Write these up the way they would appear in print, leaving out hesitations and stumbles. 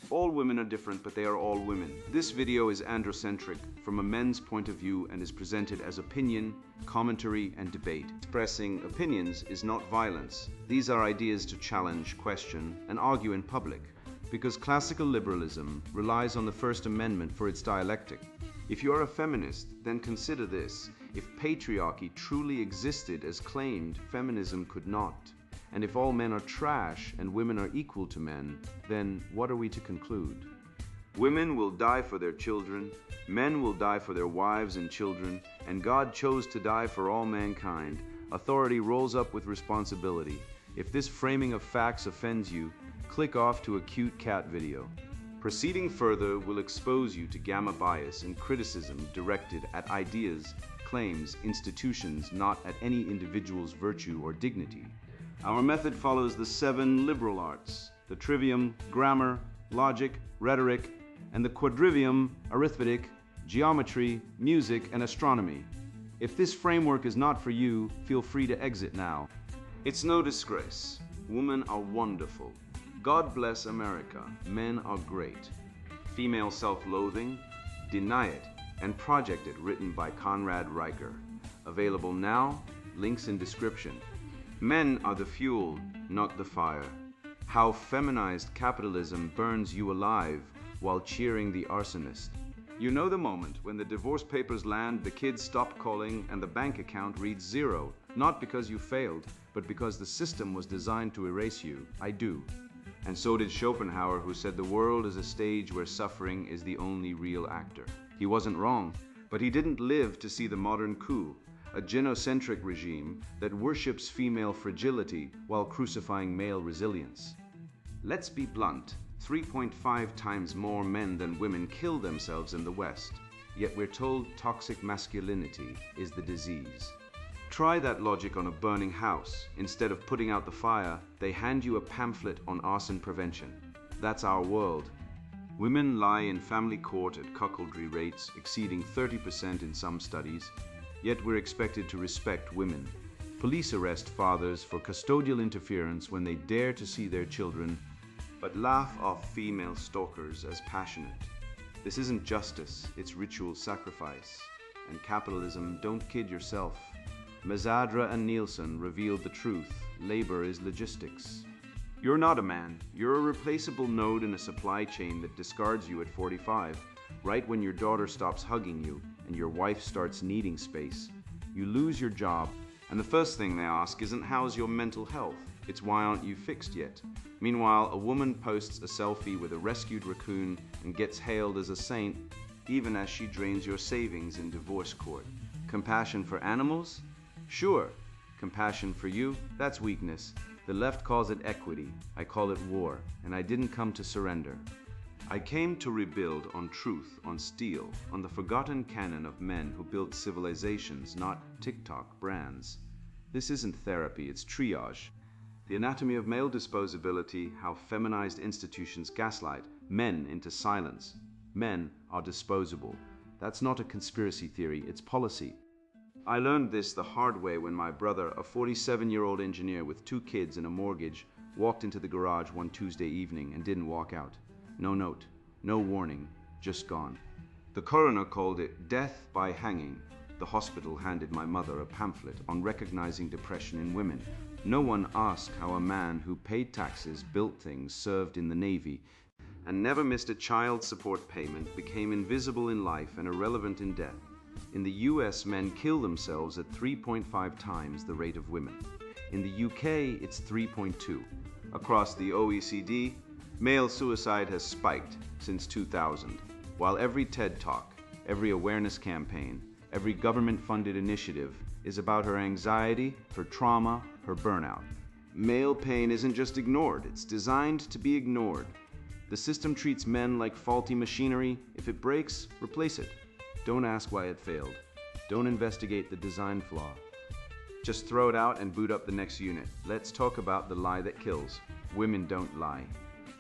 All women are different, but they are all women. This video is androcentric from a men's point of view and is presented as opinion, commentary, and debate. Expressing opinions is not violence. These are ideas to challenge, question, and argue in public, because classical liberalism relies on the First Amendment for its dialectic. If you are a feminist, then consider this. If patriarchy truly existed as claimed, feminism could not. And if all men are trash and women are equal to men, then what are we to conclude? Women will die for their children, men will die for their wives and children, and God chose to die for all mankind. Authority rolls up with responsibility. If this framing of facts offends you, click off to a cute cat video. Proceeding further will expose you to gamma bias and criticism directed at ideas, claims, institutions, not at any individual's virtue or dignity. Our method follows the 7 liberal arts, the trivium, grammar, logic, rhetoric, and the quadrivium, arithmetic, geometry, music, and astronomy. If this framework is not for you, feel free to exit now. It's no disgrace. Women are wonderful. God bless America. Men are great. Female self-loathing, Deny It, and Project It, written by Conrad Riker. Available now, links in description. Men are the fuel, not the fire. How feminized capitalism burns you alive while cheering the arsonist. You know the moment when the divorce papers land, the kids stop calling, and the bank account reads 0, not because you failed, but because the system was designed to erase you. I do. And so did Schopenhauer, who said the world is a stage where suffering is the only real actor. He wasn't wrong, but he didn't live to see the modern coup, a genocentric regime that worships female fragility while crucifying male resilience. Let's be blunt, 3.5 times more men than women kill themselves in the West, yet we're told toxic masculinity is the disease. Try that logic on a burning house. Instead of putting out the fire, they hand you a pamphlet on arson prevention. That's our world. Women lie in family court at cuckoldry rates exceeding 30% in some studies, yet we're expected to respect women. Police arrest fathers for custodial interference when they dare to see their children, but laugh off female stalkers as passionate. This isn't justice, it's ritual sacrifice. And capitalism, don't kid yourself. Mazadra and Nielsen revealed the truth. Labor is logistics. You're not a man. You're a replaceable node in a supply chain that discards you at 45, right when your daughter stops hugging you and your wife starts needing space. You lose your job, and the first thing they ask isn't how's your mental health, it's why aren't you fixed yet? Meanwhile, a woman posts a selfie with a rescued raccoon and gets hailed as a saint, even as she drains your savings in divorce court. Compassion for animals? Sure. Compassion for you? That's weakness. The left calls it equity. I call it war, and I didn't come to surrender. I came to rebuild on truth, on steel, on the forgotten canon of men who built civilizations, not TikTok brands. This isn't therapy, it's triage. The anatomy of male disposability, how feminized institutions gaslight men into silence. Men are disposable. That's not a conspiracy theory, it's policy. I learned this the hard way when my brother, a 47-year-old engineer with 2 kids and a mortgage, walked into the garage one Tuesday evening and didn't walk out. No note, no warning, just gone. The coroner called it death by hanging. The hospital handed my mother a pamphlet on recognizing depression in women. No one asked how a man who paid taxes, built things, served in the Navy, and never missed a child support payment became invisible in life and irrelevant in death. In the US, men kill themselves at 3.5 times the rate of women. In the UK, it's 3.2. Across the OECD, male suicide has spiked since 2000, while every TED Talk, every awareness campaign, every government-funded initiative is about her anxiety, her trauma, her burnout. Male pain isn't just ignored, it's designed to be ignored. The system treats men like faulty machinery. If it breaks, replace it. Don't ask why it failed. Don't investigate the design flaw. Just throw it out and boot up the next unit. Let's talk about the lie that kills. Women don't lie.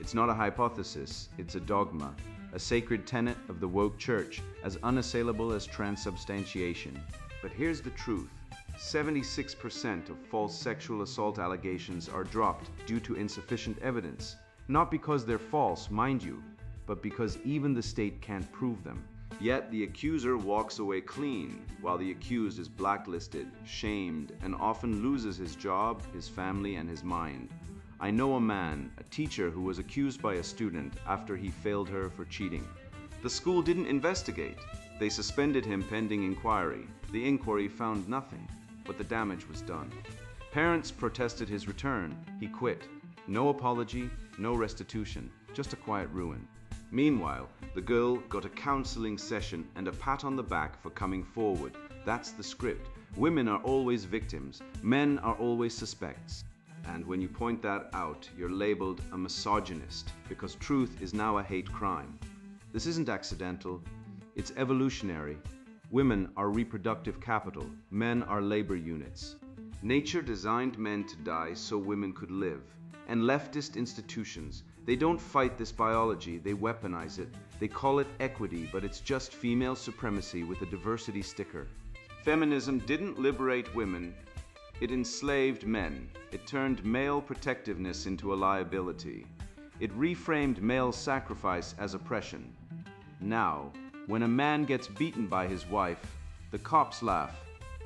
It's not a hypothesis, it's a dogma, a sacred tenet of the woke church, as unassailable as transubstantiation. But here's the truth. 76% of false sexual assault allegations are dropped due to insufficient evidence. Not because they're false, mind you, but because even the state can't prove them. Yet the accuser walks away clean, while the accused is blacklisted, shamed, and often loses his job, his family, and his mind. I know a man, a teacher, who was accused by a student after he failed her for cheating. The school didn't investigate. They suspended him pending inquiry. The inquiry found nothing, but the damage was done. Parents protested his return. He quit. No apology, no restitution, just a quiet ruin. Meanwhile, the girl got a counseling session and a pat on the back for coming forward. That's the script. Women are always victims. Men are always suspects. And when you point that out, you're labeled a misogynist, because truth is now a hate crime. This isn't accidental. It's evolutionary. Women are reproductive capital. Men are labor units. Nature designed men to die so women could live. And leftist institutions, they don't fight this biology, they weaponize it. They call it equity, but it's just female supremacy with a diversity sticker. Feminism didn't liberate women, it enslaved men. It turned male protectiveness into a liability. It reframed male sacrifice as oppression. Now, when a man gets beaten by his wife, the cops laugh.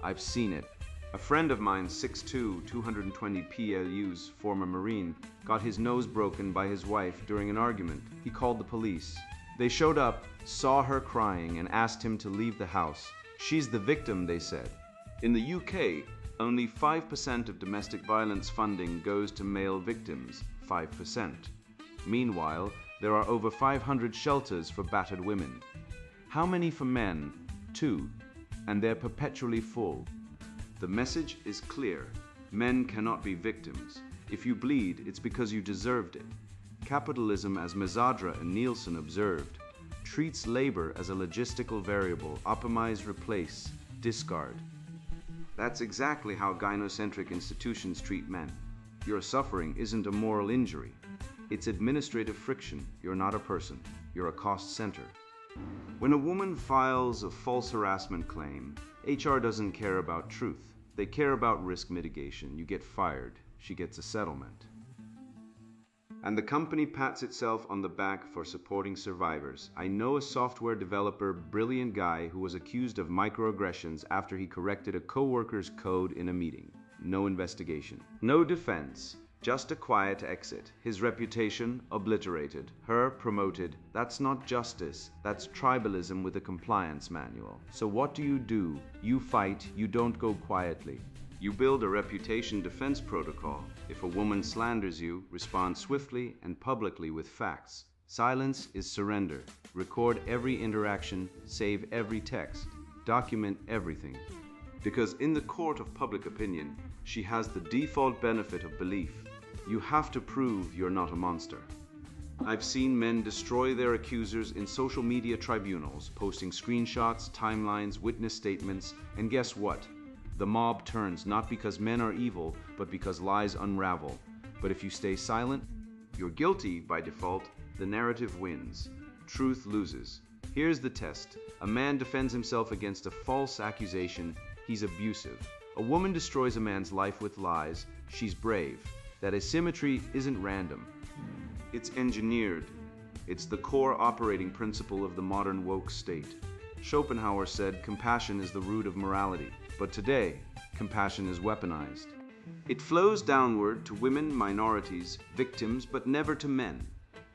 I've seen it. A friend of mine, 6'2", 220 PLUs, former Marine, got his nose broken by his wife during an argument. He called the police. They showed up, saw her crying, and asked him to leave the house. She's the victim, they said. In the UK, only 5% of domestic violence funding goes to male victims, 5%. Meanwhile, there are over 500 shelters for battered women. How many for men? 2. And they're perpetually full. The message is clear. Men cannot be victims. If you bleed, it's because you deserved it. Capitalism, as Mazadra and Nielsen observed, treats labor as a logistical variable, optimize, replace, discard. That's exactly how gynocentric institutions treat men. Your suffering isn't a moral injury. It's administrative friction. You're not a person. You're a cost center. When a woman files a false harassment claim, HR doesn't care about truth. They care about risk mitigation. You get fired. She gets a settlement. And the company pats itself on the back for supporting survivors. I know a software developer, brilliant guy, who was accused of microaggressions after he corrected a coworker's code in a meeting. No investigation. No defense. Just a quiet exit. His reputation obliterated. Her promoted. That's not justice. That's tribalism with a compliance manual. So what do? You fight. You don't go quietly. You build a reputation defense protocol. If a woman slanders you, respond swiftly and publicly with facts. Silence is surrender. Record every interaction. Save every text. Document everything. Because in the court of public opinion, she has the default benefit of belief. You have to prove you're not a monster. I've seen men destroy their accusers in social media tribunals, posting screenshots, timelines, witness statements, and guess what? The mob turns not because men are evil, but because lies unravel. But if you stay silent, you're guilty by default, the narrative wins. Truth loses. Here's the test. A man defends himself against a false accusation. He's abusive. A woman destroys a man's life with lies. She's brave. That asymmetry isn't random. It's engineered. It's the core operating principle of the modern woke state. Schopenhauer said compassion is the root of morality. But today, compassion is weaponized. It flows downward to women, minorities, victims, but never to men.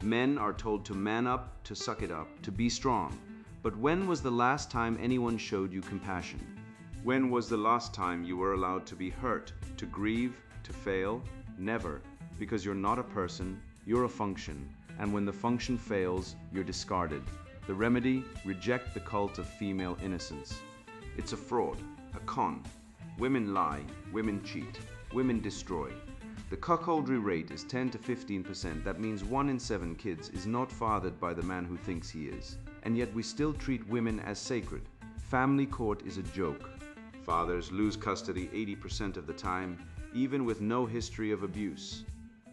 Men are told to man up, to suck it up, to be strong. But when was the last time anyone showed you compassion? When was the last time you were allowed to be hurt, to grieve, to fail? Never, because you're not a person, you're a function, and when the function fails, you're discarded. The remedy, reject the cult of female innocence. It's a fraud, a con. Women lie, women cheat, women destroy. The cuckoldry rate is 10 to 15%. That means 1 in 7 kids is not fathered by the man who thinks he is. And yet we still treat women as sacred. Family court is a joke. Fathers lose custody 80% of the time, even with no history of abuse.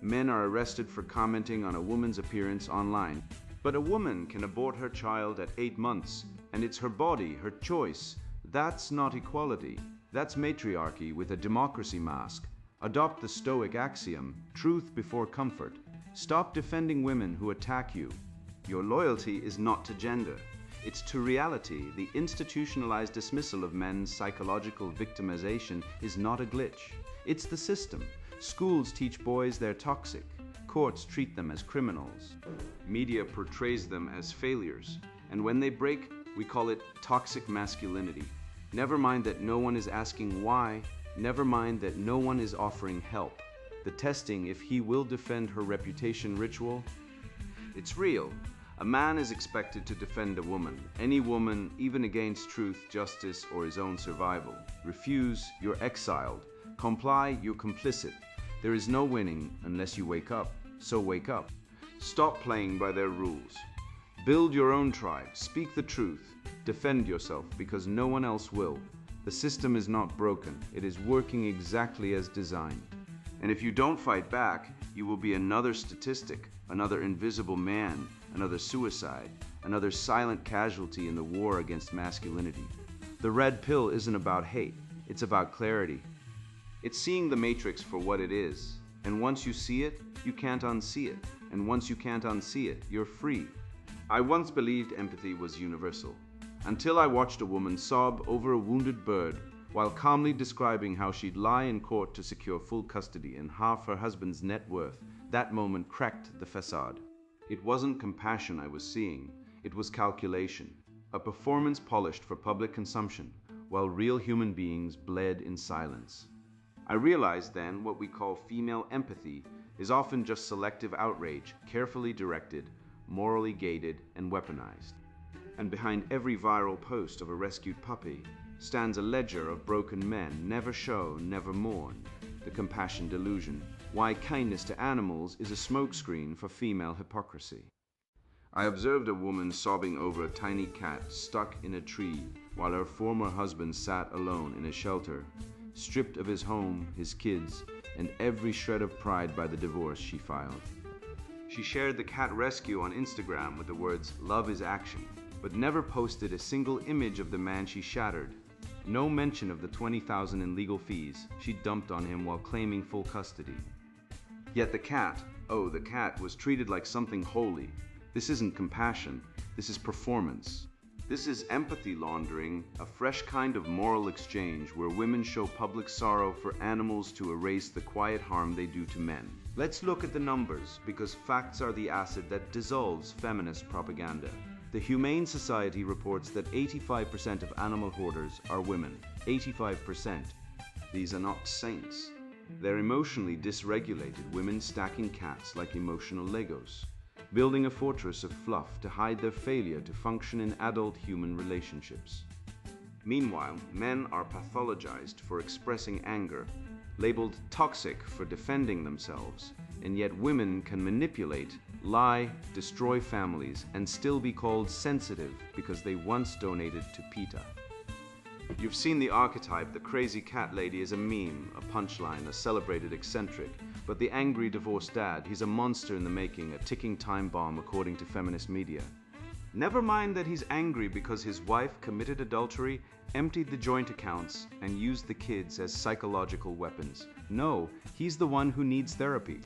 Men are arrested for commenting on a woman's appearance online. But a woman can abort her child at 8 months, and it's her body, her choice. That's not equality. That's matriarchy with a democracy mask. Adopt the Stoic axiom, truth before comfort. Stop defending women who attack you. Your loyalty is not to gender. It's to reality. The institutionalized dismissal of men's psychological victimization is not a glitch. It's the system. Schools teach boys they're toxic. Courts treat them as criminals. Media portrays them as failures. And when they break, we call it toxic masculinity. Never mind that no one is asking why. Never mind that no one is offering help. The testing if he will defend her reputation ritual. It's real. A man is expected to defend a woman, any woman, even against truth, justice, or his own survival. Refuse, you're exiled. Comply, you're complicit. There is no winning unless you wake up. So wake up. Stop playing by their rules. Build your own tribe. Speak the truth. Defend yourself because no one else will. The system is not broken. It is working exactly as designed. And if you don't fight back, you will be another statistic, another invisible man, another suicide, another silent casualty in the war against masculinity. The red pill isn't about hate. It's about clarity. It's seeing the matrix for what it is. And once you see it, you can't unsee it. And once you can't unsee it, you're free. I once believed empathy was universal, until I watched a woman sob over a wounded bird while calmly describing how she'd lie in court to secure full custody and half her husband's net worth. That moment cracked the facade. It wasn't compassion I was seeing, it was calculation, a performance polished for public consumption, while real human beings bled in silence. I realized then what we call female empathy is often just selective outrage, carefully directed, morally gated, and weaponized. And behind every viral post of a rescued puppy stands a ledger of broken men, never show, never mourn, the compassion delusion, why kindness to animals is a smokescreen for female hypocrisy. I observed a woman sobbing over a tiny cat stuck in a tree while her former husband sat alone in a shelter, stripped of his home, his kids, and every shred of pride by the divorce she filed. She shared the cat rescue on Instagram with the words, "Love is action," but never posted a single image of the man she shattered. No mention of the $20,000 in legal fees she dumped on him while claiming full custody. Yet the cat, the cat, was treated like something holy. This isn't compassion, this is performance. This is empathy laundering, a fresh kind of moral exchange where women show public sorrow for animals to erase the quiet harm they do to men. Let's look at the numbers, because facts are the acid that dissolves feminist propaganda. The Humane Society reports that 85% of animal hoarders are women. 85%. These are not saints. They're emotionally dysregulated women stacking cats like emotional Legos, building a fortress of fluff to hide their failure to function in adult human relationships. Meanwhile, men are pathologized for expressing anger, labeled toxic for defending themselves, and yet women can manipulate, lie, destroy families, and still be called sensitive because they once donated to PETA. You've seen the archetype. The crazy cat lady is a meme, a punchline, a celebrated eccentric. But the angry divorced dad, he's a monster in the making, a ticking time bomb according to feminist media. Never mind that he's angry because his wife committed adultery, emptied the joint accounts, and used the kids as psychological weapons. No, he's the one who needs therapy.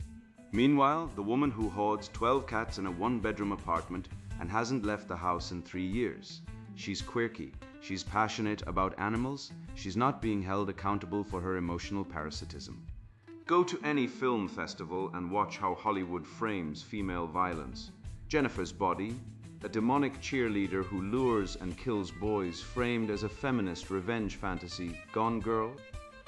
Meanwhile, the woman who hoards 12 cats in a one-bedroom apartment and hasn't left the house in 3 years. She's quirky. She's passionate about animals. She's not being held accountable for her emotional parasitism. Go to any film festival and watch how Hollywood frames female violence. Jennifer's Body, a demonic cheerleader who lures and kills boys framed as a feminist revenge fantasy. Gone Girl,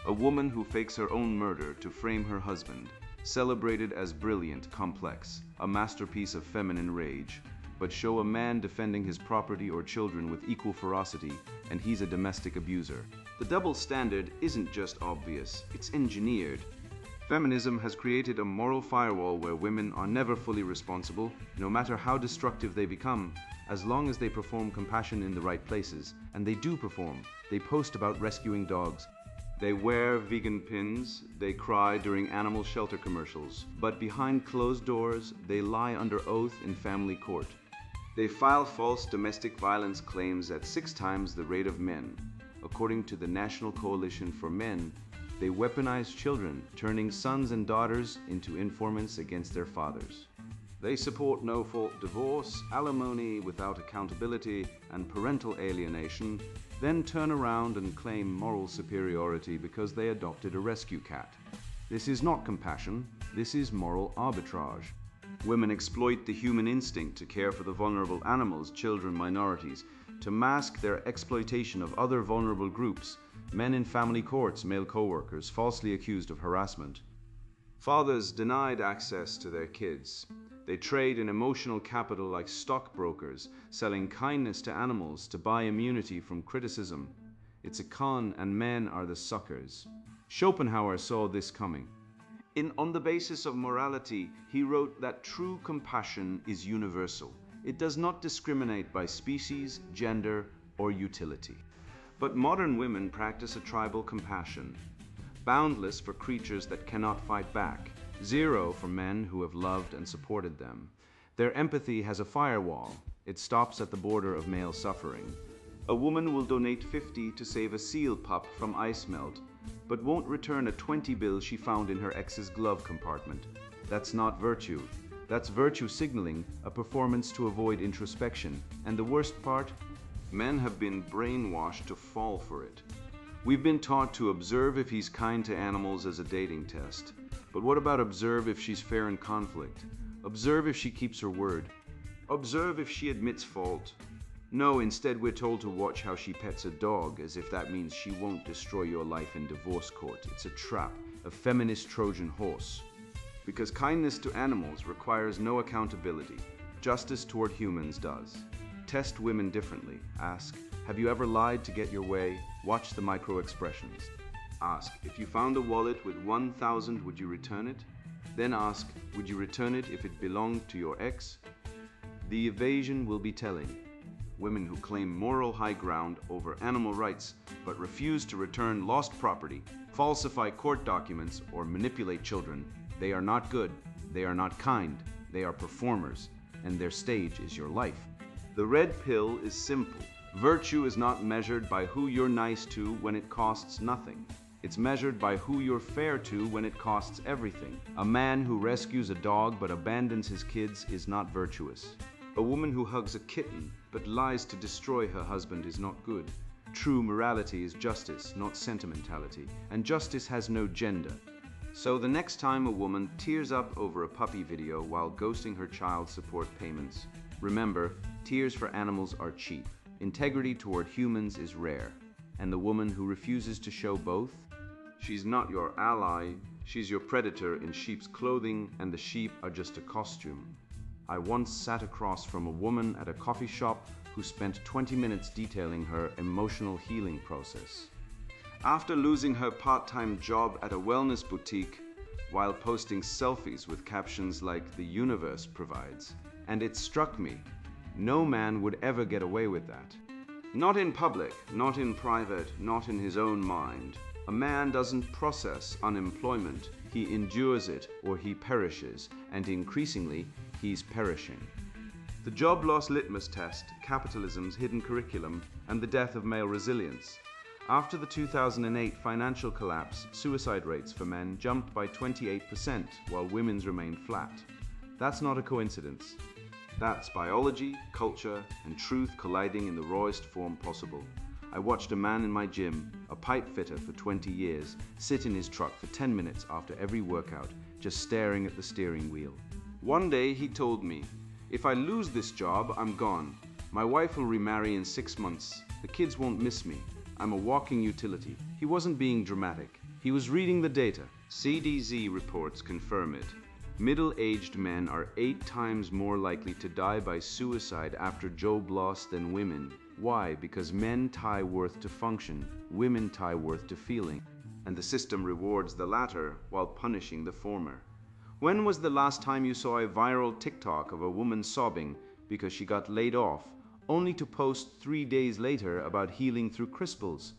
a woman who fakes her own murder to frame her husband, celebrated as brilliant, complex, a masterpiece of feminine rage, but show a man defending his property or children with equal ferocity, and he's a domestic abuser. The double standard isn't just obvious, it's engineered. Feminism has created a moral firewall where women are never fully responsible, no matter how destructive they become, as long as they perform compassion in the right places. And they do perform. They post about rescuing dogs. They wear vegan pins. They cry during animal shelter commercials. But behind closed doors, they lie under oath in family court. They file false domestic violence claims at 6 times the rate of men. According to the National Coalition for Men, they weaponize children, turning sons and daughters into informants against their fathers. They support no-fault divorce, alimony without accountability, and parental alienation, then turn around and claim moral superiority because they adopted a rescue cat. This is not compassion, this is moral arbitrage. Women exploit the human instinct to care for the vulnerable animals, children, minorities, to mask their exploitation of other vulnerable groups, men in family courts, male co-workers, falsely accused of harassment. Fathers denied access to their kids. They trade in emotional capital like stockbrokers, selling kindness to animals to buy immunity from criticism. It's a con, and men are the suckers. Schopenhauer saw this coming. On the basis of morality, he wrote that true compassion is universal. It does not discriminate by species, gender, or utility. But modern women practice a tribal compassion, boundless for creatures that cannot fight back, zero for men who have loved and supported them. Their empathy has a firewall. It stops at the border of male suffering. A woman will donate 50 to save a seal pup from ice melt, but won't return a 20 bill she found in her ex's glove compartment. That's not virtue. That's virtue signaling, a performance to avoid introspection. And the worst part? Men have been brainwashed to fall for it. We've been taught to observe if he's kind to animals as a dating test. But what about observe if she's fair in conflict? Observe if she keeps her word. Observe if she admits fault. No, instead we're told to watch how she pets a dog, as if that means she won't destroy your life in divorce court. It's a trap, a feminist Trojan horse. Because kindness to animals requires no accountability. Justice toward humans does. Test women differently. Ask, have you ever lied to get your way? Watch the micro expressions. Ask, if you found a wallet with 1,000, would you return it? Then ask, would you return it if it belonged to your ex? The evasion will be telling. Women who claim moral high ground over animal rights but refuse to return lost property, falsify court documents, or manipulate children, they are not good, they are not kind, they are performers, and their stage is your life. The red pill is simple. Virtue is not measured by who you're nice to when it costs nothing. It's measured by who you're fair to when it costs everything. A man who rescues a dog but abandons his kids is not virtuous. A woman who hugs a kitten but lies to destroy her husband is not good. True morality is justice, not sentimentality, and justice has no gender. So the next time a woman tears up over a puppy video while ghosting her child support payments, remember, tears for animals are cheap. Integrity toward humans is rare. And the woman who refuses to show both? She's not your ally, she's your predator in sheep's clothing, and the sheep are just a costume. I once sat across from a woman at a coffee shop who spent 20 minutes detailing her emotional healing process. After losing her part-time job at a wellness boutique while posting selfies with captions like "the universe provides," and it struck me, no man would ever get away with that. Not in public, not in private, not in his own mind. A man doesn't process unemployment, he endures it or he perishes, and increasingly, he's perishing. The job loss litmus test, capitalism's hidden curriculum, and the death of male resilience. After the 2008 financial collapse, suicide rates for men jumped by 28%, while women's remained flat. That's not a coincidence. That's biology, culture, and truth colliding in the rawest form possible. I watched a man in my gym, a pipe fitter for 20 years, sit in his truck for 10 minutes after every workout, just staring at the steering wheel. One day he told me, "If I lose this job, I'm gone. My wife will remarry in 6 months. The kids won't miss me. I'm a walking utility." He wasn't being dramatic. He was reading the data. CDC reports confirm it. Middle-aged men are 8 times more likely to die by suicide after job loss than women. Why? Because men tie worth to function, women tie worth to feeling, and the system rewards the latter while punishing the former. When was the last time you saw a viral TikTok of a woman sobbing because she got laid off, only to post 3 days later about healing through crystals?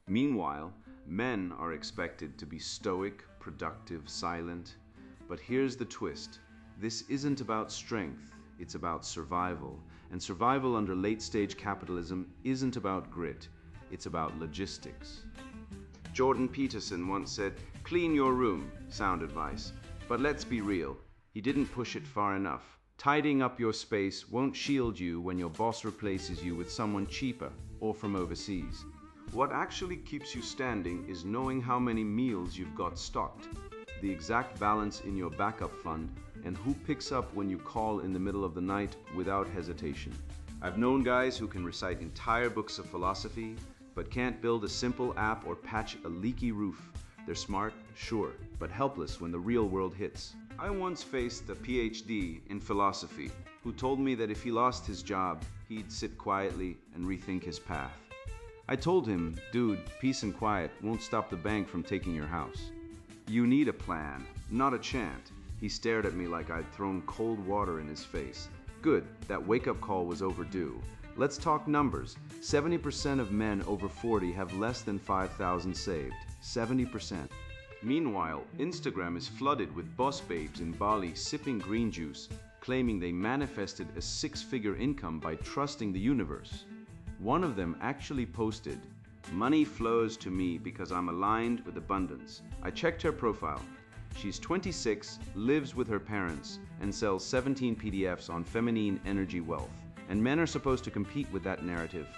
Meanwhile, men are expected to be stoic, productive, silent. But here's the twist. This isn't about strength, it's about survival. And survival under late-stage capitalism isn't about grit, it's about logistics. Jordan Peterson once said, "Clean your room," sound advice. But let's be real. He didn't push it far enough. Tidying up your space won't shield you when your boss replaces you with someone cheaper or from overseas. What actually keeps you standing is knowing how many meals you've got stocked, the exact balance in your backup fund, and who picks up when you call in the middle of the night without hesitation. I've known guys who can recite entire books of philosophy, but can't build a simple app or patch a leaky roof. They're smart, sure, but helpless when the real world hits. I once faced a PhD in philosophy who told me that if he lost his job, he'd sit quietly and rethink his path. I told him, dude, peace and quiet won't stop the bank from taking your house. You need a plan, not a chant. He stared at me like I'd thrown cold water in his face. Good, that wake-up call was overdue. Let's talk numbers. 70% of men over 40 have less than 5,000 saved. 70%. Meanwhile, Instagram is flooded with boss babes in Bali sipping green juice, claiming they manifested a six-figure income by trusting the universe. One of them actually posted, "Money flows to me because I'm aligned with abundance." I checked her profile. She's 26, lives with her parents, and sells 17 PDFs on feminine energy wealth. And men are supposed to compete with that narrative.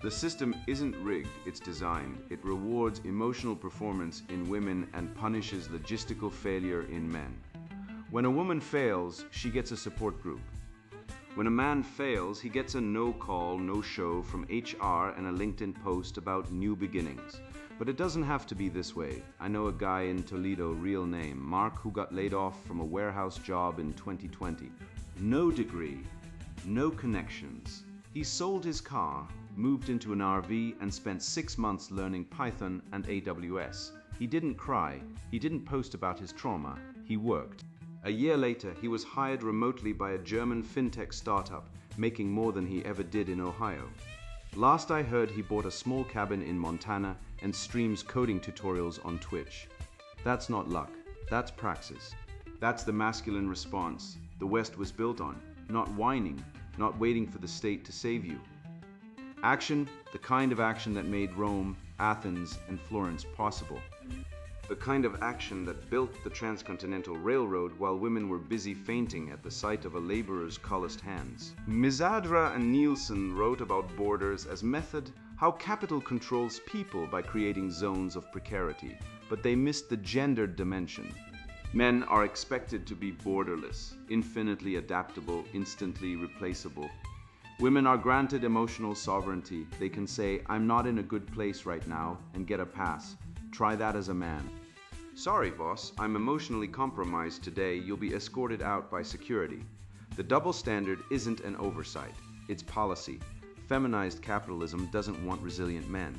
The system isn't rigged, it's designed. It rewards emotional performance in women and punishes logistical failure in men. When a woman fails, she gets a support group. When a man fails, he gets a no-call, no-show from HR and a LinkedIn post about new beginnings. But it doesn't have to be this way. I know a guy in Toledo, real name, Mark, who got laid off from a warehouse job in 2020. No degree, no connections. He sold his car, moved into an RV, and spent 6 months learning Python and AWS. He didn't cry. He didn't post about his trauma. He worked. A year later, he was hired remotely by a German fintech startup, making more than he ever did in Ohio. Last I heard, he bought a small cabin in Montana and streams coding tutorials on Twitch. That's not luck. That's praxis. That's the masculine response the West was built on. Not whining, not waiting for the state to save you. Action, the kind of action that made Rome, Athens, and Florence possible. The kind of action that built the transcontinental railroad while women were busy fainting at the sight of a laborer's calloused hands. Misadra and Nielsen wrote about borders as method, how capital controls people by creating zones of precarity, but they missed the gendered dimension. Men are expected to be borderless, infinitely adaptable, instantly replaceable. Women are granted emotional sovereignty. They can say, "I'm not in a good place right now," and get a pass. Try that as a man. "Sorry, boss, I'm emotionally compromised today. You'll be escorted out by security." The double standard isn't an oversight. It's policy. Feminized capitalism doesn't want resilient men.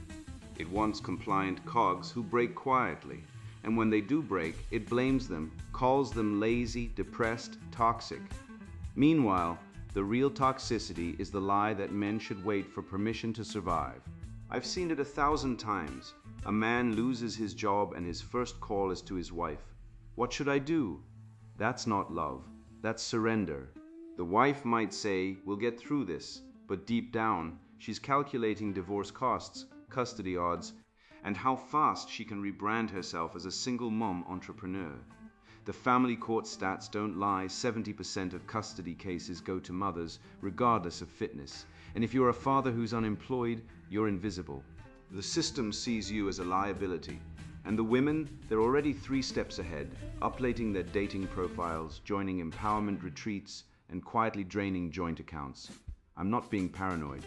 It wants compliant cogs who break quietly. And when they do break, it blames them, calls them lazy, depressed, toxic. Meanwhile, the real toxicity is the lie that men should wait for permission to survive. I've seen it 1,000 times. A man loses his job and his first call is to his wife. "What should I do?" That's not love. That's surrender. The wife might say, "We'll get through this," but deep down, she's calculating divorce costs, custody odds, and how fast she can rebrand herself as a single mom entrepreneur. The family court stats don't lie. 70% of custody cases go to mothers, regardless of fitness. And if you're a father who's unemployed, you're invisible. The system sees you as a liability. And the women, they're already 3 steps ahead, updating their dating profiles, joining empowerment retreats, and quietly draining joint accounts. I'm not being paranoid.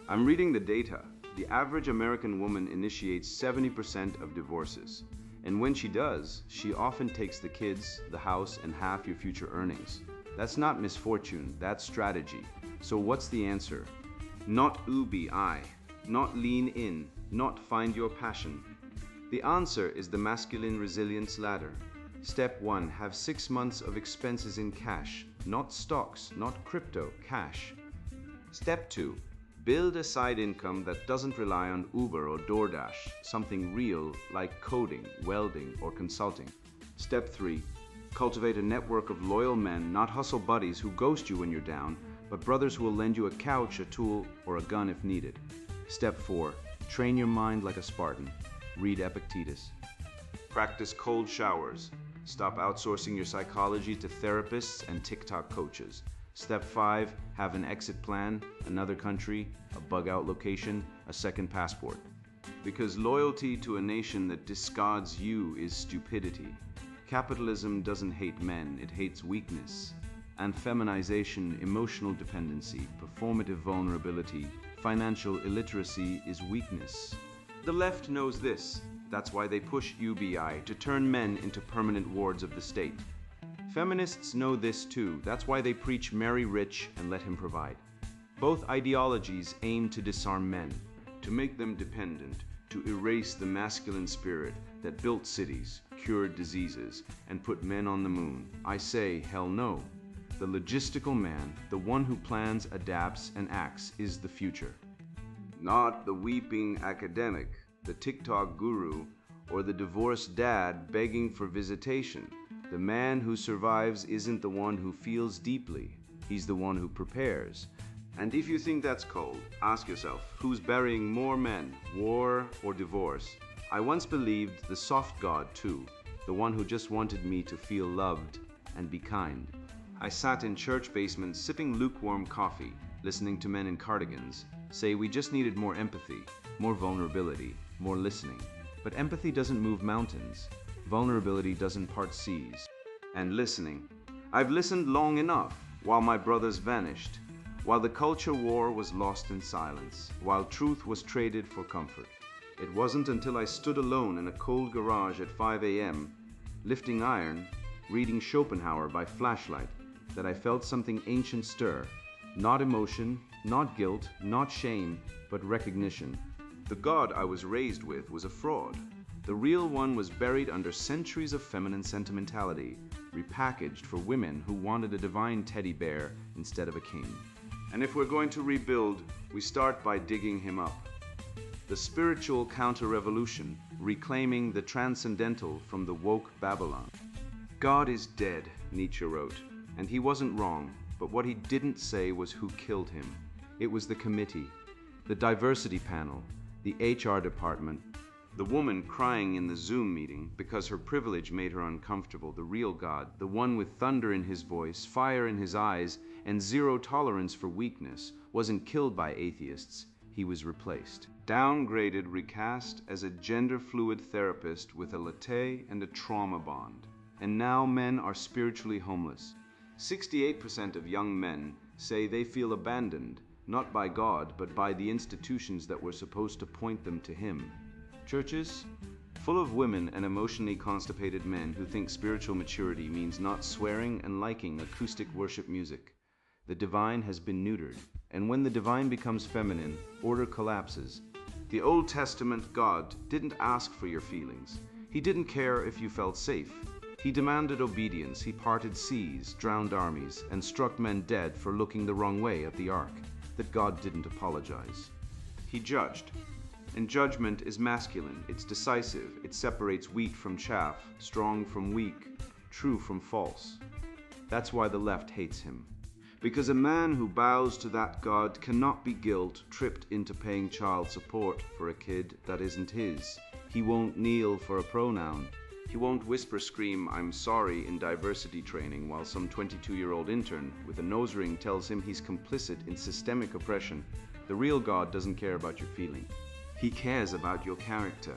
I'm reading the data. The average American woman initiates 70% of divorces. And when she does, she often takes the kids, the house, and half your future earnings. That's not misfortune, that's strategy. So what's the answer? Not UBI, not lean in, not find your passion. The answer is the masculine resilience ladder. Step 1, have 6 months of expenses in cash, not stocks, not crypto, cash. Step 2, build a side income that doesn't rely on Uber or DoorDash, something real like coding, welding, or consulting. Step 3, cultivate a network of loyal men, not hustle buddies who ghost you when you're down, but brothers who will lend you a couch, a tool, or a gun if needed. Step 4, train your mind like a Spartan. Read Epictetus. Practice cold showers. Stop outsourcing your psychology to therapists and TikTok coaches. Step 5, have an exit plan, another country, a bug-out location, a second passport. Because loyalty to a nation that discards you is stupidity. Capitalism doesn't hate men, it hates weakness. And feminization, emotional dependency, performative vulnerability, financial illiteracy is weakness. The left knows this. That's why they push UBI to turn men into permanent wards of the state. Feminists know this too. That's why they preach marry rich and let him provide. Both ideologies aim to disarm men, to make them dependent, to erase the masculine spirit that built cities, cured diseases, and put men on the moon. I say, hell no. The logistical man, the one who plans, adapts, and acts, is the future. Not the weeping academic, the TikTok guru, or the divorced dad begging for visitation. The man who survives isn't the one who feels deeply. He's the one who prepares. And if you think that's cold, ask yourself, who's burying more men, war or divorce? I once believed the soft God too, the one who just wanted me to feel loved and be kind. I sat in church basements sipping lukewarm coffee, listening to men in cardigans say we just needed more empathy, more vulnerability, more listening. But empathy doesn't move mountains. Vulnerability doesn't part seas. And listening. I've listened long enough while my brothers vanished, while the culture war was lost in silence, while truth was traded for comfort. It wasn't until I stood alone in a cold garage at 5 a.m., lifting iron, reading Schopenhauer by flashlight, that I felt something ancient stir. Not emotion, not guilt, not shame, but recognition. The God I was raised with was a fraud. The real one was buried under centuries of feminine sentimentality, repackaged for women who wanted a divine teddy bear instead of a king. And if we're going to rebuild, we start by digging him up. The spiritual counter-revolution, reclaiming the transcendental from the woke Babylon. God is dead, Nietzsche wrote, and he wasn't wrong, but what he didn't say was who killed him. It was the committee, the diversity panel, the HR department, the woman crying in the Zoom meeting because her privilege made her uncomfortable. The real God, the one with thunder in his voice, fire in his eyes, and zero tolerance for weakness, wasn't killed by atheists. He was replaced. Downgraded, recast as a gender-fluid therapist with a latte and a trauma bond. And now men are spiritually homeless. 68% of young men say they feel abandoned, not by God, but by the institutions that were supposed to point them to Him. Churches? Full of women and emotionally constipated men who think spiritual maturity means not swearing and liking acoustic worship music. The divine has been neutered, and when the divine becomes feminine, order collapses. The Old Testament God didn't ask for your feelings. He didn't care if you felt safe. He demanded obedience. He parted seas, drowned armies, and struck men dead for looking the wrong way at the ark. That God didn't apologize. He judged. And judgment is masculine. It's decisive. It separates wheat from chaff, strong from weak, true from false. That's why the left hates him. Because a man who bows to that God cannot be guilt-tripped into paying child support for a kid that isn't his. He won't kneel for a pronoun. He won't whisper-scream, "I'm sorry" in diversity training while some 22-year-old intern with a nose ring tells him he's complicit in systemic oppression. The real God doesn't care about your feeling. He cares about your character,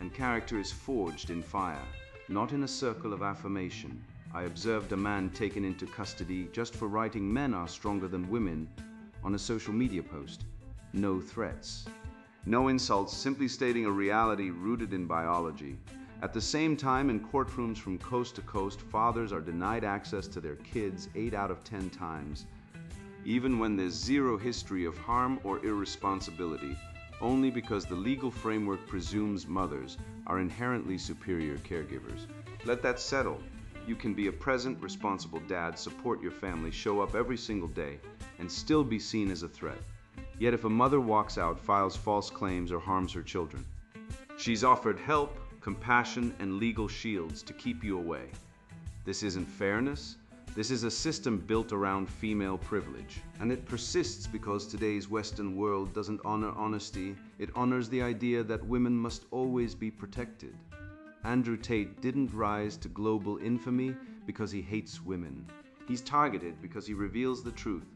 and character is forged in fire, not in a circle of affirmation. I observed a man taken into custody just for writing "men are stronger than women" on a social media post. No threats. No insults, simply stating a reality rooted in biology. At the same time, in courtrooms from coast to coast, fathers are denied access to their kids 8 out of 10 times, even when there's zero history of harm or irresponsibility, only because the legal framework presumes mothers are inherently superior caregivers. Let that settle. You can be a present, responsible dad, support your family, show up every single day, and still be seen as a threat. Yet if a mother walks out, files false claims, or harms her children, she's offered help, compassion, and legal shields to keep you away. This isn't fairness. This is a system built around female privilege. And it persists because today's Western world doesn't honor honesty. It honors the idea that women must always be protected. Andrew Tate didn't rise to global infamy because he hates women. He's targeted because he reveals the truth.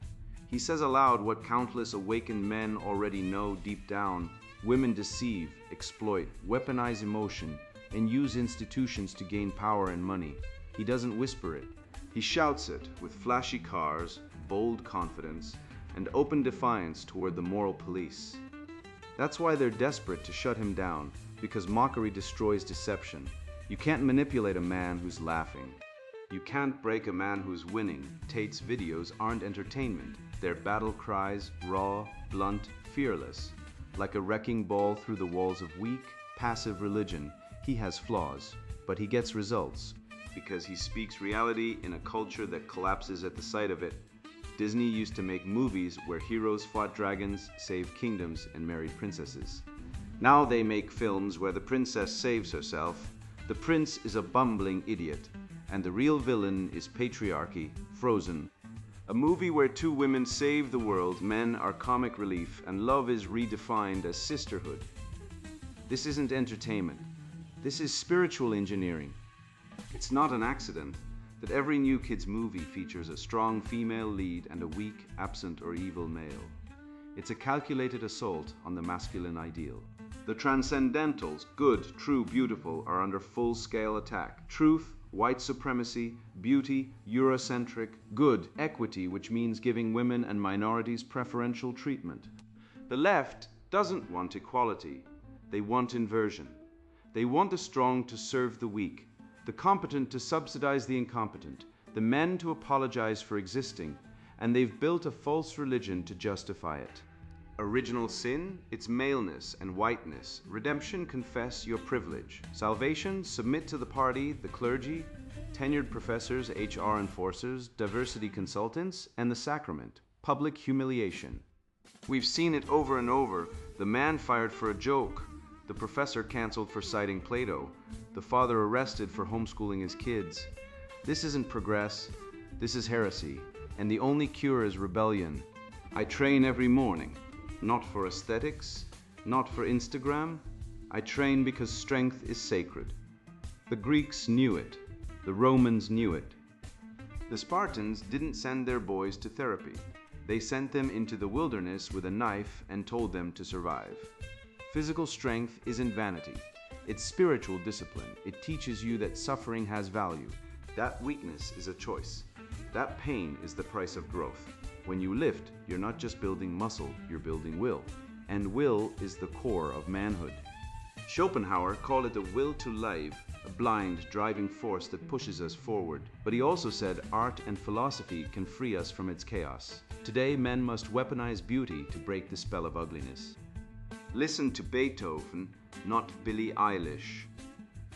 He says aloud what countless awakened men already know deep down. Women deceive, exploit, weaponize emotion, and use institutions to gain power and money. He doesn't whisper it. He shouts it with flashy cars, bold confidence, and open defiance toward the moral police. That's why they're desperate to shut him down, because mockery destroys deception. You can't manipulate a man who's laughing. You can't break a man who's winning. Tate's videos aren't entertainment. They're battle cries, raw, blunt, fearless. Like a wrecking ball through the walls of weak, passive religion, he has flaws, but he gets results. Because he speaks reality in a culture that collapses at the sight of it. Disney used to make movies where heroes fought dragons, saved kingdoms, and married princesses. Now they make films where the princess saves herself, the prince is a bumbling idiot, and the real villain is patriarchy, frozen. A movie where two women save the world, men are comic relief, and love is redefined as sisterhood. This isn't entertainment. This is spiritual engineering. It's not an accident that every new kids movie features a strong female lead and a weak, absent, or evil male. It's a calculated assault on the masculine ideal. The transcendentals, good, true, beautiful, are under full-scale attack. Truth, white supremacy, beauty, Eurocentric, good, equity, which means giving women and minorities preferential treatment. The left doesn't want equality. They want inversion. They want the strong to serve the weak, the competent to subsidize the incompetent, the men to apologize for existing, and they've built a false religion to justify it. Original sin, it's maleness and whiteness. Redemption, confess your privilege. Salvation, submit to the party, the clergy, tenured professors, HR enforcers, diversity consultants, and the sacrament, public humiliation. We've seen it over and over. The man fired for a joke, the professor canceled for citing Plato, the father arrested for homeschooling his kids. This isn't progress, this is heresy, and the only cure is rebellion. I train every morning. Not for aesthetics, not for Instagram. I train because strength is sacred. The Greeks knew it. The Romans knew it. The Spartans didn't send their boys to therapy. They sent them into the wilderness with a knife and told them to survive. Physical strength isn't vanity. It's spiritual discipline. It teaches you that suffering has value. That weakness is a choice. That pain is the price of growth. When you lift, you're not just building muscle, you're building will. And will is the core of manhood. Schopenhauer called it the will to live, a blind, driving force that pushes us forward. But he also said art and philosophy can free us from its chaos. Today, men must weaponize beauty to break the spell of ugliness. Listen to Beethoven, not Billie Eilish.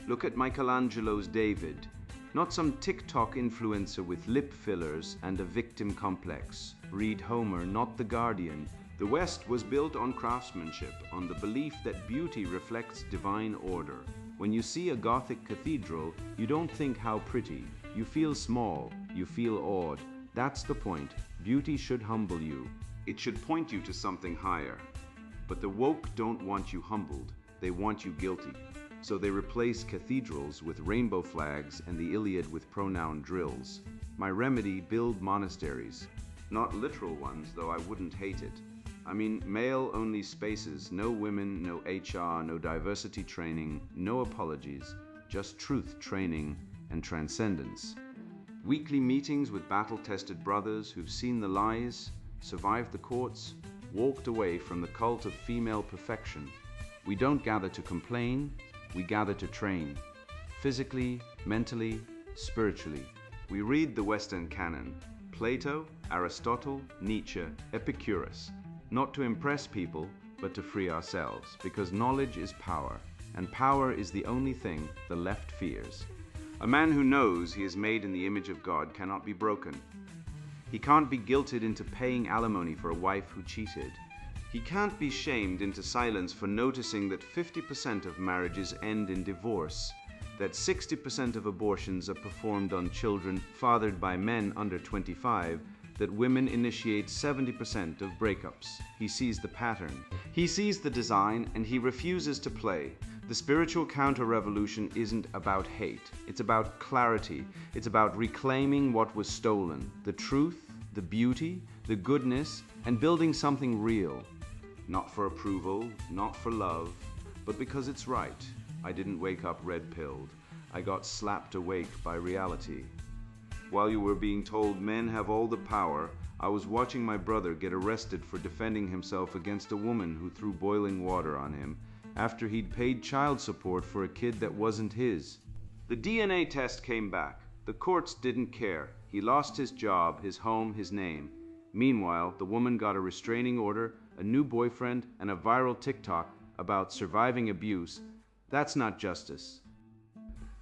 Look at Michelangelo's David. Not some TikTok influencer with lip fillers and a victim complex. Read Homer, not The Guardian. The West was built on craftsmanship, on the belief that beauty reflects divine order. When you see a Gothic cathedral, you don't think how pretty. You feel small, you feel awed. That's the point. Beauty should humble you. It should point you to something higher. But the woke don't want you humbled, they want you guilty. So they replace cathedrals with rainbow flags and the Iliad with pronoun drills. My remedy, build monasteries. Not literal ones, though I wouldn't hate it. I mean, male-only spaces, no women, no HR, no diversity training, no apologies, just truth training and transcendence. Weekly meetings with battle-tested brothers who've seen the lies, survived the courts, walked away from the cult of female perfection. We don't gather to complain, we gather to train. Physically, mentally, spiritually. We read the Western canon, Plato, Aristotle, Nietzsche, Epicurus, not to impress people, but to free ourselves, because knowledge is power, and power is the only thing the left fears. A man who knows he is made in the image of God cannot be broken. He can't be guilted into paying alimony for a wife who cheated. He can't be shamed into silence for noticing that 50% of marriages end in divorce, that 60% of abortions are performed on children fathered by men under 25, that women initiate 70% of breakups. He sees the pattern. He sees the design and he refuses to play. The spiritual counter-revolution isn't about hate. It's about clarity. It's about reclaiming what was stolen, the truth, the beauty, the goodness, and building something real. Not for approval, not for love, but because it's right. I didn't wake up red-pilled. I got slapped awake by reality. While you were being told men have all the power, I was watching my brother get arrested for defending himself against a woman who threw boiling water on him after he'd paid child support for a kid that wasn't his. The DNA test came back. The courts didn't care. He lost his job, his home, his name. Meanwhile, the woman got a restraining order, a new boyfriend, and a viral TikTok about surviving abuse. That's not justice.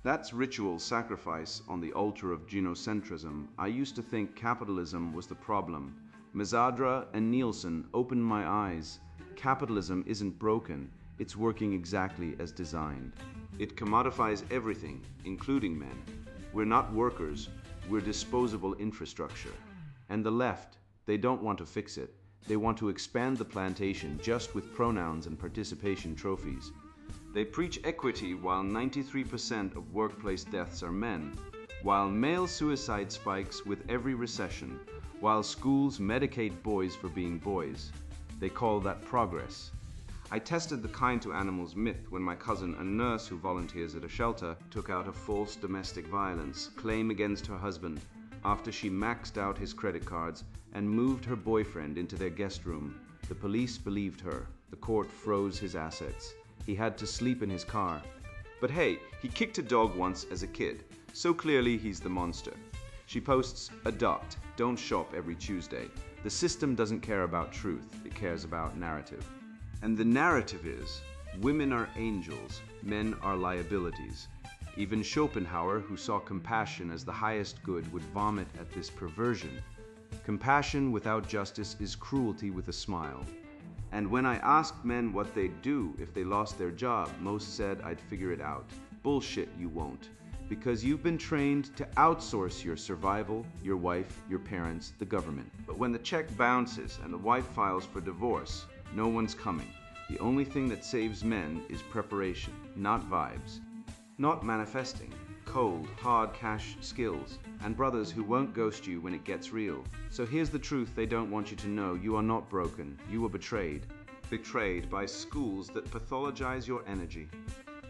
That's ritual sacrifice on the altar of genocentrism. I used to think capitalism was the problem. Mazadra and Nielsen opened my eyes. Capitalism isn't broken. It's working exactly as designed. It commodifies everything, including men. We're not workers. We're disposable infrastructure. And the left, they don't want to fix it. They want to expand the plantation just with pronouns and participation trophies. They preach equity while 93% of workplace deaths are men, while male suicide spikes with every recession, while schools medicate boys for being boys. They call that progress. I tested the kind to animals myth when my cousin, a nurse who volunteers at a shelter, took out a false domestic violence claim against her husband after she maxed out his credit cards and moved her boyfriend into their guest room. The police believed her. The court froze his assets. He had to sleep in his car. But hey, he kicked a dog once as a kid, so clearly he's the monster. She posts, "Adopt, don't shop every Tuesday." The system doesn't care about truth, it cares about narrative. And the narrative is, women are angels, men are liabilities. Even Schopenhauer, who saw compassion as the highest good, would vomit at this perversion. Compassion without justice is cruelty with a smile. And when I asked men what they'd do if they lost their job, most said I'd figure it out. Bullshit, you won't. Because you've been trained to outsource your survival, your wife, your parents, the government. But when the check bounces and the wife files for divorce, no one's coming. The only thing that saves men is preparation, not vibes. Not manifesting. Cold, hard cash skills. And brothers who won't ghost you when it gets real. So here's the truth they don't want you to know. You are not broken. You were betrayed. Betrayed by schools that pathologize your energy.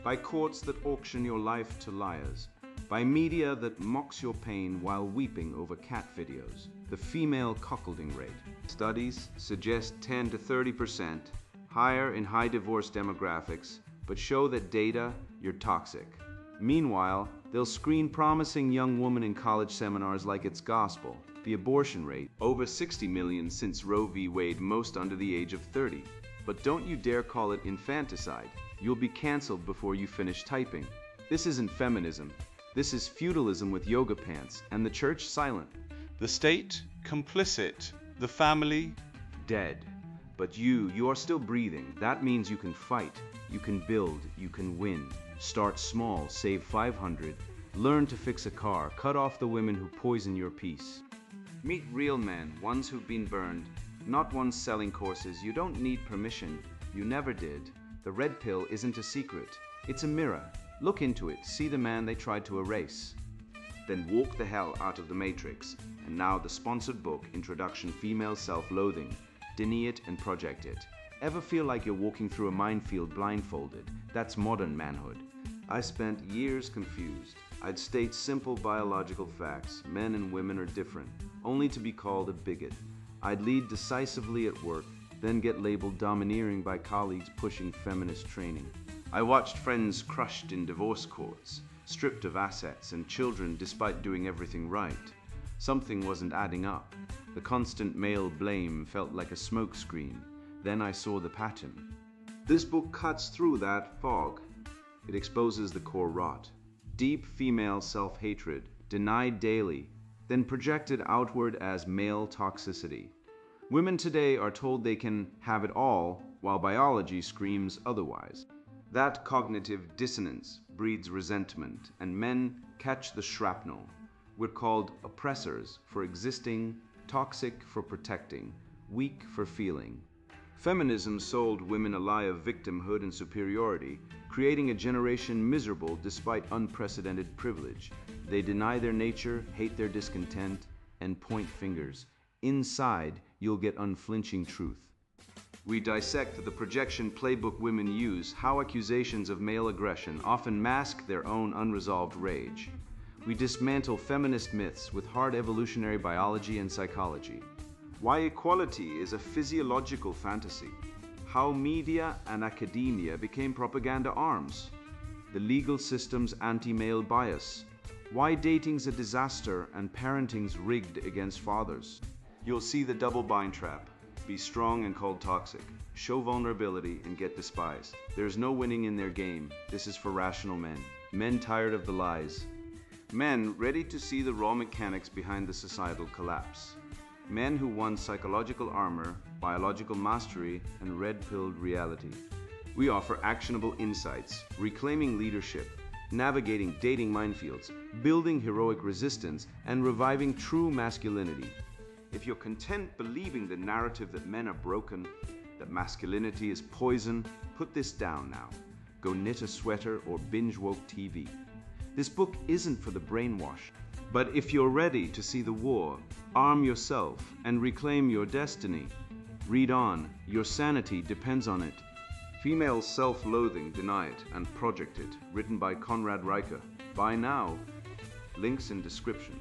By courts that auction your life to liars. By media that mocks your pain while weeping over cat videos. The female cuckolding rate. Studies suggest 10 to 30%, higher in high divorce demographics, but show that data, you're toxic. Meanwhile, they'll screen promising young women in college seminars like it's gospel. The abortion rate, over 60 million since Roe v. Wade, most under the age of 30. But don't you dare call it infanticide. You'll be canceled before you finish typing. This isn't feminism. This is feudalism with yoga pants, and the church silent. The state, complicit. The family, dead. But you are still breathing. That means you can fight, you can build, you can win. Start small, save 500. Learn to fix a car, cut off the women who poison your peace. Meet real men, ones who've been burned, not ones selling courses. You don't need permission. You never did. The red pill isn't a secret. It's a mirror. Look into it, see the man they tried to erase. Then walk the hell out of the matrix. And now the sponsored book, Introduction Female Self-Loathing. Deny it and project it. Ever feel like you're walking through a minefield blindfolded? That's modern manhood. I spent years confused. I'd state simple biological facts. Men and women are different, only to be called a bigot. I'd lead decisively at work, then get labeled domineering by colleagues pushing feminist training. I watched friends crushed in divorce courts, stripped of assets and children despite doing everything right. Something wasn't adding up. The constant male blame felt like a smokescreen. Then I saw the pattern. This book cuts through that fog. It exposes the core rot. Deep female self-hatred, denied daily, then projected outward as male toxicity. Women today are told they can have it all, while biology screams otherwise. That cognitive dissonance breeds resentment, and men catch the shrapnel. We're called oppressors for existing, toxic for protecting, weak for feeling. Feminism sold women a lie of victimhood and superiority, creating a generation miserable despite unprecedented privilege. They deny their nature, hate their discontent, and point fingers. Inside, you'll get unflinching truth. We dissect the projection playbook women use, how accusations of male aggression often mask their own unresolved rage. We dismantle feminist myths with hard evolutionary biology and psychology. Why equality is a physiological fantasy. How media and academia became propaganda arms. The legal system's anti-male bias. Why dating's a disaster and parenting's rigged against fathers. You'll see the double bind trap. Be strong and called toxic. Show vulnerability and get despised. There's no winning in their game. This is for rational men. Men tired of the lies. Men ready to see the raw mechanics behind the societal collapse. Men who won psychological armor, biological mastery, and red-pilled reality. We offer actionable insights, reclaiming leadership, navigating dating minefields, building heroic resistance, and reviving true masculinity. If you're content believing the narrative that men are broken, that masculinity is poison, put this down now. Go knit a sweater or binge woke TV. This book isn't for the brainwashed. But if you're ready to see the war, arm yourself and reclaim your destiny. Read on, your sanity depends on it. Female Self-Loathing, Denied and Projected, written by Conrad Reicher. Buy now. Links in description.